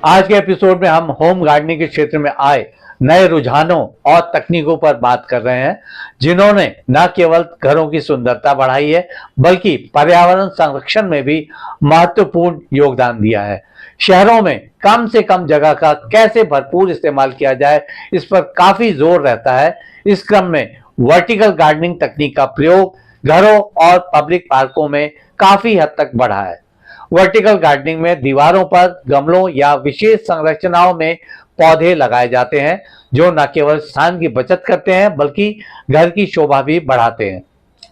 आज के एपिसोड में हम होम गार्डनिंग के क्षेत्र में आए नए रुझानों और तकनीकों पर बात कर रहे हैं, जिन्होंने न केवल घरों की सुंदरता बढ़ाई है बल्कि पर्यावरण संरक्षण में भी महत्वपूर्ण योगदान दिया है। शहरों में कम से कम जगह का कैसे भरपूर इस्तेमाल किया जाए, इस पर काफी जोर रहता है। इस क्रम में वर्टिकल गार्डनिंग तकनीक का प्रयोग घरों और पब्लिक पार्कों में काफी हद तक बढ़ा है। वर्टिकल गार्डनिंग में दीवारों पर गमलों या विशेष संरचनाओं में पौधे लगाए जाते हैं, जो न केवल स्थान की बचत करते हैं बल्कि घर की शोभा भी बढ़ाते हैं।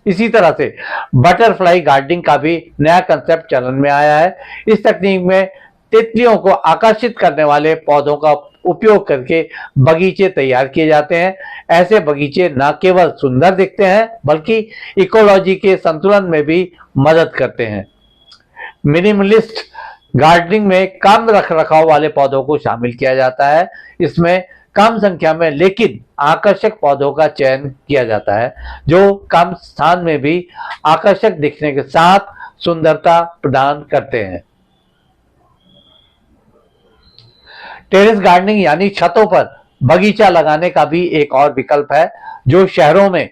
इसी तरह से बटरफ्लाई गार्डनिंग का भी नया कंसेप्ट चलन में आया है। इस तकनीक में तितलियों को आकर्षित करने वाले पौधों का उपयोग करके बगीचे तैयार किए जाते हैं। ऐसे बगीचे न केवल सुंदर दिखते हैं बल्कि इकोलॉजी के संतुलन में भी मदद करते हैं। मिनिमलिस्ट गार्डनिंग में कम रखरखाव वाले पौधों को शामिल किया जाता है। इसमें कम संख्या में लेकिन आकर्षक पौधों का चयन किया जाता है, जो कम स्थान में भी आकर्षक दिखने के साथ सुंदरता प्रदान करते हैं। टेरेस गार्डनिंग यानी छतों पर बगीचा लगाने का भी एक और विकल्प है, जो शहरों में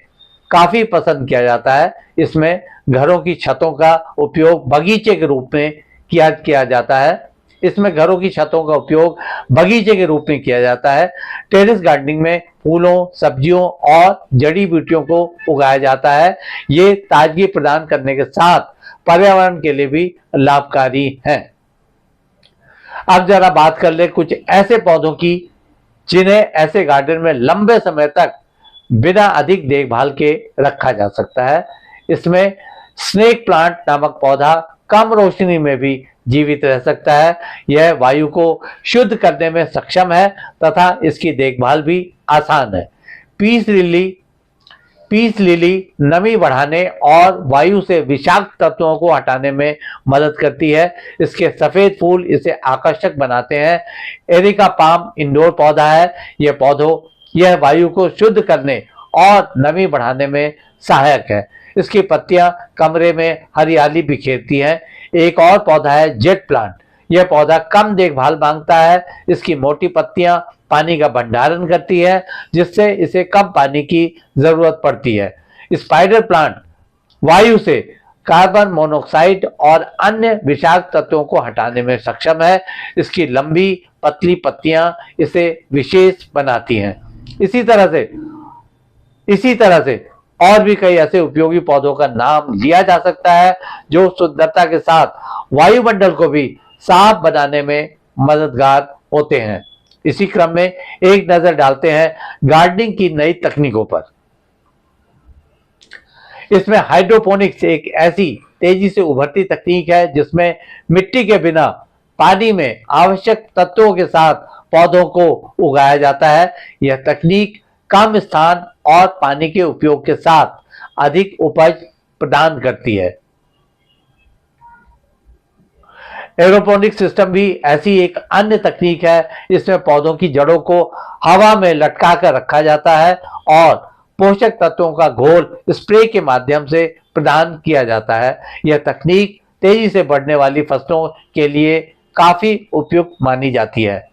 काफी पसंद किया जाता है। इसमें घरों की छतों का उपयोग बगीचे के रूप में किया जाता है। इसमें घरों की छतों का उपयोग बगीचे के रूप में किया जाता है। टेरेस गार्डनिंग में फूलों, सब्जियों और जड़ी बूटियों को उगाया जाता है। ये ताजगी प्रदान करने के साथ पर्यावरण के लिए भी लाभकारी है। अब जरा बात कर ले कुछ ऐसे पौधों की जिन्हें ऐसे गार्डन में लंबे समय तक बिना अधिक देखभाल के रखा जा सकता है। इसमें स्नेक प्लांट नामक पौधा कम रोशनी में भी जीवित रह सकता है। यह वायु को शुद्ध करने में सक्षम है तथा इसकी देखभाल भी आसान है। पीस लिली नमी बढ़ाने और वायु से विषाक्त तत्वों को हटाने में मदद करती है। इसके सफेद फूल इसे आकर्षक बनाते हैं। एरिका पाम इंडोर पौधा है। यह वायु को शुद्ध करने और नमी बढ़ाने में सहायक है। इसकी पत्तियां कमरे में हरियाली बिखेरती हैं। एक और पौधा है जेट प्लांट। यह पौधा कम देखभाल मांगता है। इसकी मोटी पत्तियां पानी का भंडारण करती है, जिससे इसे कम पानी की जरूरत पड़ती है। स्पाइडर प्लांट वायु से कार्बन मोनोऑक्साइड और अन्य विषाक्त तत्वों को हटाने में सक्षम है। इसकी लंबी पतली पत्तियां इसे विशेष बनाती हैं। इसी तरह से और भी कई ऐसे उपयोगी पौधों का नाम लिया जा सकता है, जो सुंदरता के साथ वायुमंडल को भी साफ बनाने में मददगार होते हैं। इसी क्रम में एक नजर डालते हैं गार्डनिंग की नई तकनीकों पर। इसमें हाइड्रोपोनिक्स एक ऐसी तेजी से उभरती तकनीक है जिसमें मिट्टी के बिना पानी में आवश्यक तत्वों के साथ पौधों को उगाया जाता है। यह तकनीक कम स्थान और पानी के उपयोग के साथ अधिक उपज प्रदान करती है। एरोपोनिक सिस्टम भी ऐसी एक अन्य तकनीक है। इसमें पौधों की जड़ों को हवा में लटका कर रखा जाता है और पोषक तत्वों का घोल स्प्रे के माध्यम से प्रदान किया जाता है। यह तकनीक तेजी से बढ़ने वाली फसलों के लिए काफी उपयुक्त मानी जाती है।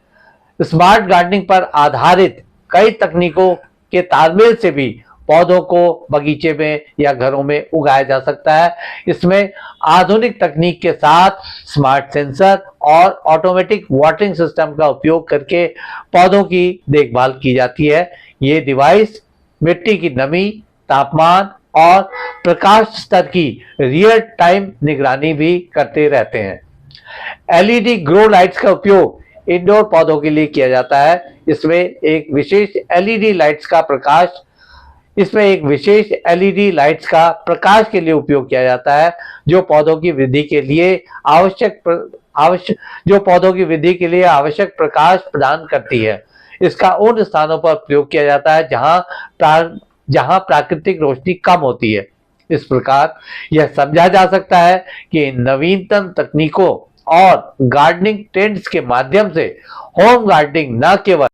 स्मार्ट गार्डनिंग पर आधारित कई तकनीकों के तालमेल से भी पौधों को बगीचे में या घरों में उगाया जा सकता है। इसमें आधुनिक तकनीक के साथ स्मार्ट सेंसर और ऑटोमेटिक वाटरिंग सिस्टम का उपयोग करके पौधों की देखभाल की जाती है। ये डिवाइस मिट्टी की नमी, तापमान और प्रकाश स्तर की रियल टाइम निगरानी भी करते रहते हैं। एलईडी ग्रो लाइट्स का उपयोग इंडोर पौधों के लिए किया जाता है। इसमें एक विशेष एलईडी लाइट्स का प्रकाश के लिए उपयोग किया जाता है, जो पौधों की वृद्धि के लिए आवश्यक प्रकाश प्रदान करती है। इसका उन स्थानों पर प्रयोग किया जाता है जहां प्राकृतिक रोशनी कम होती है। इस प्रकार यह समझा जा सकता है कि नवीनतम तकनीकों और गार्डनिंग ट्रेंड्स के माध्यम से होम गार्डनिंग न केवल